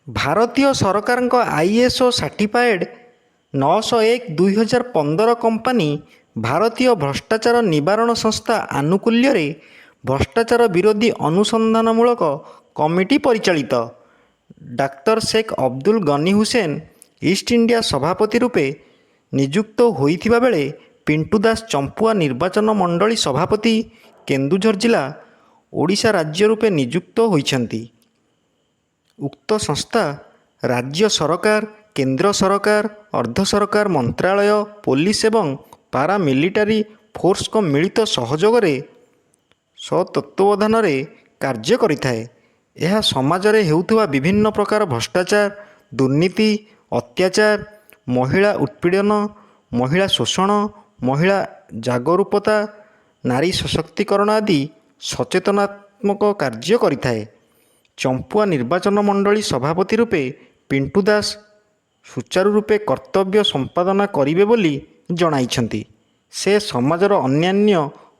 ଭାରତୀୟ ସରକାରଙ୍କ ISO certified 901/2015 company ଭାରତୀୟ ଭ୍ରଷ୍ଟାଚାର ନିବାରଣ ସଂସ୍ଥା ଆନୁକୂଲ୍ୟରେ ଭ୍ରଷ୍ଟାଚାର ବିରୋଧୀ ଅନୁସନ୍ଧାନମୂଳକ କମିଟି ପରିଚାଳିତ। ଡାକ୍ତର ଶେଖ୍ ଅବଦୁଲ ଗନି ହୁସେନ ଇଷ୍ଟ ଇଣ୍ଡିଆ ସଭାପତି ରୂପେ ନିଯୁକ୍ତ ହୋଇଥିବା ବେଳେ ପିଣ୍ଟୁ ଦାସ ଚମ୍ପୁଆ ନିର୍ବାଚନ ମଣ୍ଡଳୀ ସଭାପତି, କେନ୍ଦୁଝର ଜିଲ୍ଲା, ଓଡ଼ିଶା ରାଜ୍ୟ ରୂପେ ନିଯୁକ୍ତ ହୋଇଛନ୍ତି। ଉକ୍ତ ସଂସ୍ଥା ରାଜ୍ୟ ସରକାର, କେନ୍ଦ୍ର ସରକାର, ଅର୍ଦ୍ଧ ସରକାର ମନ୍ତ୍ରାଳୟ, ପୋଲିସ ଏବଂ ପାରା ମିଲିଟାରୀ ଫୋର୍ସଙ୍କ ମିଳିତ ସହଯୋଗରେ ତତ୍ତ୍ୱାବଧାନରେ କାର୍ଯ୍ୟ କରିଥାଏ। ଏହା ସମାଜରେ ହେଉଥିବା ବିଭିନ୍ନ ପ୍ରକାର ଭ୍ରଷ୍ଟାଚାର, ଦୁର୍ନୀତି, ଅତ୍ୟାଚାର, ମହିଳା ଉତ୍ପୀଡ଼ନ, ମହିଳା ଶୋଷଣ, ମହିଳା ଜାଗରୂକତା, ନାରୀ ସଶକ୍ତିକରଣ ଆଦି ସଚେତନାତ୍ମକ କାର୍ଯ୍ୟ କରିଥାଏ। ଚମ୍ପୁଆ ନିର୍ବାଚନ ମଣ୍ଡଳୀ ସଭାପତି ରୂପେ ପିଣ୍ଟୁ ଦାସ ସୁଚାରୁ ରୂପେ କର୍ତ୍ତବ୍ୟ ସମ୍ପାଦନା କରିବେ ବୋଲି ଜଣାଇଛନ୍ତି। ସେ ସମାଜର ଅନ୍ୟାନ୍ୟ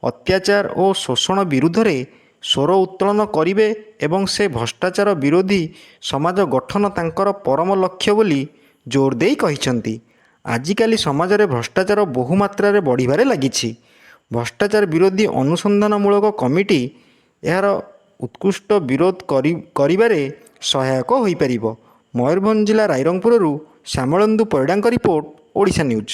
ଅତ୍ୟାଚାର ଓ ଶୋଷଣ ବିରୁଦ୍ଧରେ ସ୍ୱର ଉତ୍ତୋଳନ କରିବେ ଏବଂ ସେ ଭ୍ରଷ୍ଟାଚାର ବିରୋଧୀ ସମାଜ ଗଠନ ତାଙ୍କର ପରମ ଲକ୍ଷ୍ୟ ବୋଲି ଜୋର ଦେଇ କହିଛନ୍ତି। ଆଜିକାଲି ସମାଜରେ ଭ୍ରଷ୍ଟାଚାର ବହୁ ମାତ୍ରାରେ ବଢ଼ିବାରେ ଲାଗିଛି। ଭ୍ରଷ୍ଟାଚାର ବିରୋଧୀ ଅନୁସନ୍ଧାନମୂଳକ କମିଟି ଏହାର ଉତ୍କୃଷ୍ଟ ବିରୋଧ କରିବାରେ ସହାୟକ ହୋଇପାରିବ। ମୟୂରଭଞ୍ଜ ଜିଲ୍ଲା ରାଇରଙ୍ଗପୁରରୁ ଶ୍ୟାମଳେନ୍ଦୁ ପରିଡ଼ାଙ୍କ ରିପୋର୍ଟ, ଓଡ଼ିଶା ନ୍ୟୁଜ୍।